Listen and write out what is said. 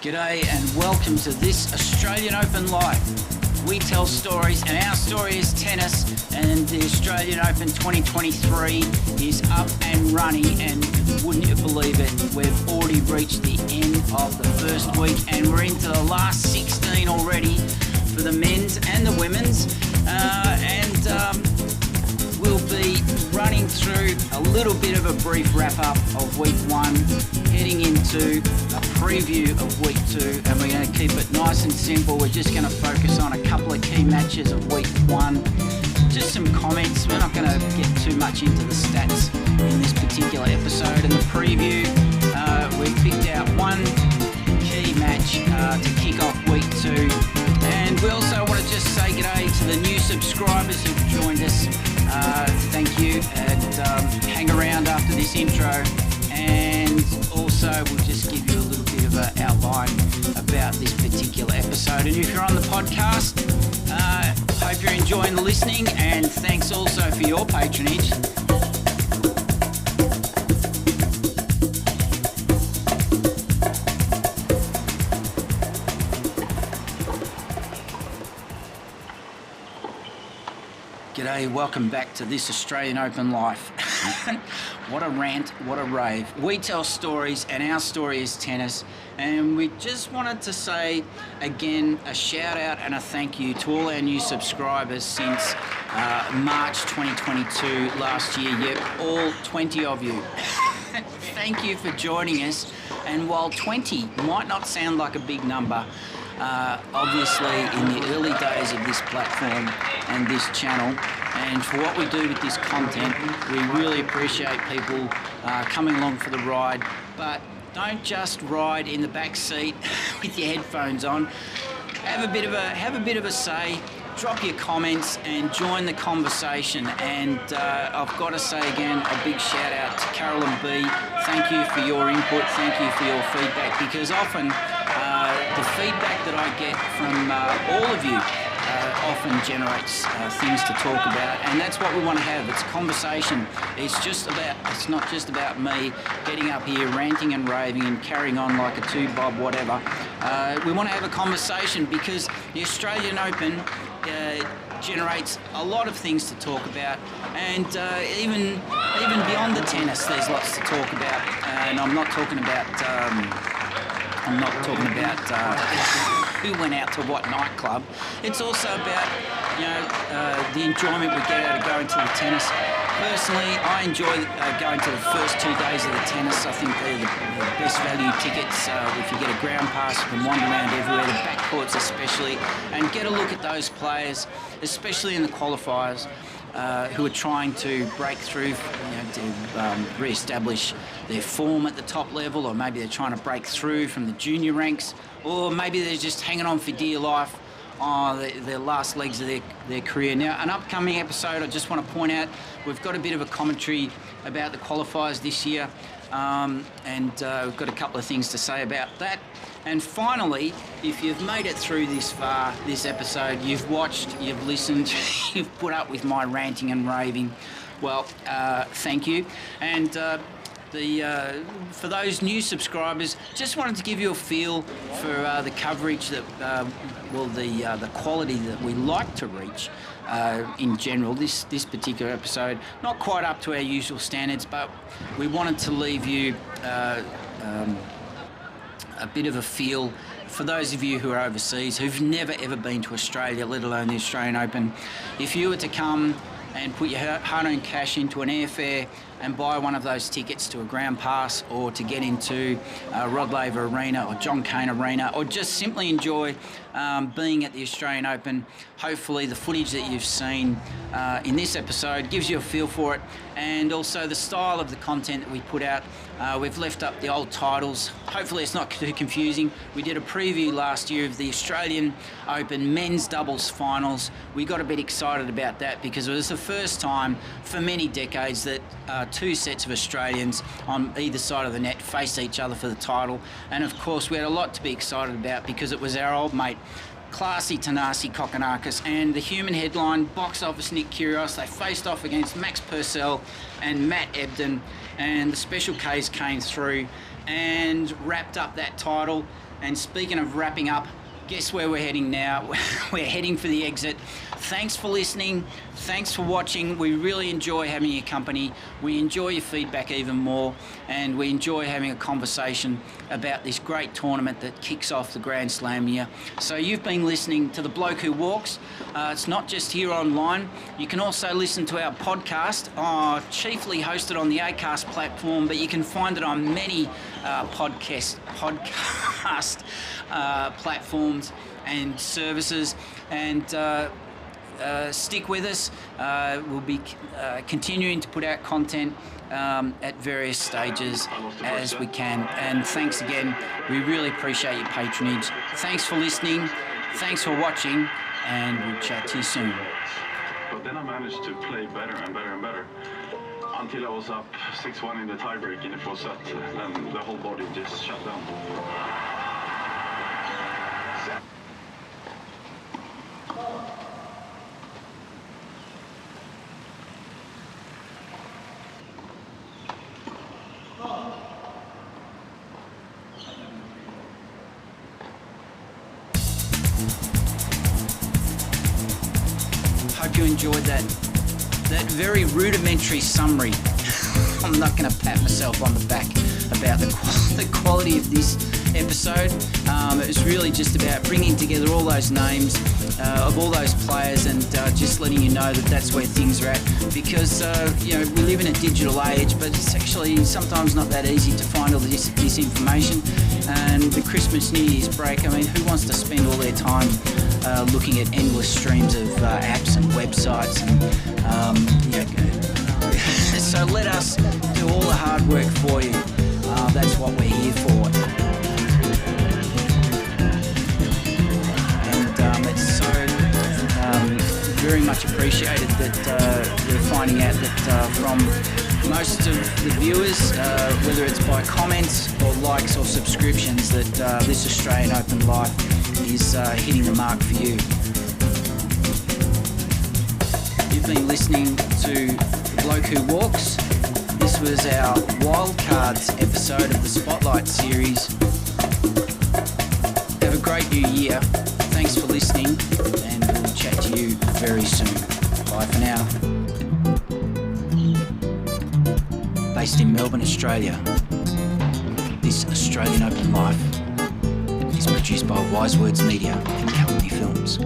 G'day and welcome to this Australian Open Live. We tell stories and our story is tennis, and the Australian Open 2023 is up and running, and wouldn't you believe it, we've already reached the end of the first week and we're into the last 16 already for the men's and the women's, we'll be running through a little bit of a brief wrap-up of week one, heading into a preview of week two, and we're going to keep it nice and simple. We're just going to focus on a couple of key matches of week one, just some comments. We're not going to get too much into the stats in this particular episode. In the preview, we've picked out one key match to kick off week two, and we also want to just say g'day to the new subscribers who've joined us. Thank you, and hang around after this intro, and also we'll just give you a little bit of an outline about this particular episode. And if you're on the podcast, hope you're enjoying the listening, and thanks also for your patronage. G'day, welcome back to this Australian Open Life. What a rant, what a rave. We tell stories and our story is tennis, and we just wanted to say again a shout out and a thank you to all our new subscribers since March 2022 last year. Yep, all 20 of you. Thank you for joining us, and while 20 might not sound like a big number, obviously in the early days of this platform and this channel, and for what we do with this content, we really appreciate people coming along for the ride. But don't just ride in the back seat with your headphones on. Have a bit of a say. Drop your comments and join the conversation. And I've got to say again, a big shout out to Carolyn B. Thank you for your input. Thank you for your feedback, because often the feedback that I get from all of you often generates things to talk about, and that's what we want to have. It's a conversation. It's not just about me getting up here ranting and raving and carrying on like a two-bob whatever. We want to have a conversation because the Australian Open generates a lot of things to talk about, and even beyond the tennis, there's lots to talk about. And I'm not talking about who went out to what nightclub. It's also about the enjoyment we get out of going to the tennis. Personally, I enjoy going to the first 2 days of the tennis. I think they're the best value tickets. If you get a ground pass, you can wander around everywhere, the backcourts especially, and get a look at those players, especially in the qualifiers, who are trying to break through, to re-establish their form at the top level, or maybe they're trying to break through from the junior ranks, or maybe they're just hanging on for dear life on their last legs of their career. Now, an upcoming episode, I just want to point out, we've got a bit of a commentary about the qualifiers this year, and we've got a couple of things to say about that. And finally, if you've made it through this far, this episode, you've watched, you've listened, you've put up with my ranting and raving, well, thank you. And for those new subscribers, just wanted to give you a feel for the coverage that, the quality that we like to reach in general. This particular episode, not quite up to our usual standards, but we wanted to leave you a bit of a feel for those of you who are overseas, who've never ever been to Australia, let alone the Australian Open. If you were to come and put your hard-earned cash into an airfare and buy one of those tickets to a ground pass, or to get into Rod Laver Arena or John Cain Arena, or just simply enjoy being at the Australian Open, hopefully the footage that you've seen in this episode gives you a feel for it, and also the style of the content that we put out. We've left up the old titles. Hopefully it's not too confusing. We did a preview last year of the Australian Open men's doubles finals. We got a bit excited about that because it was the first time for many decades that two sets of Australians on either side of the net faced each other for the title. And of course we had a lot to be excited about because it was our old mate Classy Thanasi Kokkinakis and the human headline box office Nick Kyrgios. They faced off against Max Purcell and Matt Ebden, and the special case came through and wrapped up that title. And speaking of wrapping up, guess where we're heading now? We're heading for the exit. Thanks for listening. Thanks for watching. We really enjoy having your company. We enjoy your feedback even more. And we enjoy having a conversation about this great tournament that kicks off the Grand Slam year. So you've been listening to The Bloke Who Walks. It's not just here online. You can also listen to our podcast, chiefly hosted on the Acast platform, but you can find it on many podcast platforms and services. And stick with us. We'll be continuing to put out content at various stages as we can. And thanks again. We really appreciate your patronage. Thanks for listening. Thanks for watching. And we'll chat to you soon. But then I managed to play better and better and better until I was up 6-1 in the tiebreak in the fourth set. Then the whole body just shut down. Hope you enjoyed that very rudimentary summary. I'm not going to pat myself on the back about the quality of this episode. It was really just about bringing together all those names of all those players and just letting you know that that's where things are at. Because we live in a digital age, but it's actually sometimes not that easy to find all this information. And the Christmas New Year's break, I mean, who wants to spend all their time looking at endless streams of apps and websites? So let us do all the hard work for you. That's what we're here for. And it's so very much appreciated that we're finding out that from most of the viewers, whether it's by comments or likes or subscriptions, that this Australian Open Life is hitting the mark for you. You've been listening to The Bloke Who Walks. This was our Wildcards episode of the Spotlight series. Have a great new year. Thanks for listening, and we'll chat to you very soon. Bye for now. Based in Melbourne, Australia, this Australian Open Life is produced by Wise Words Media and Company Films.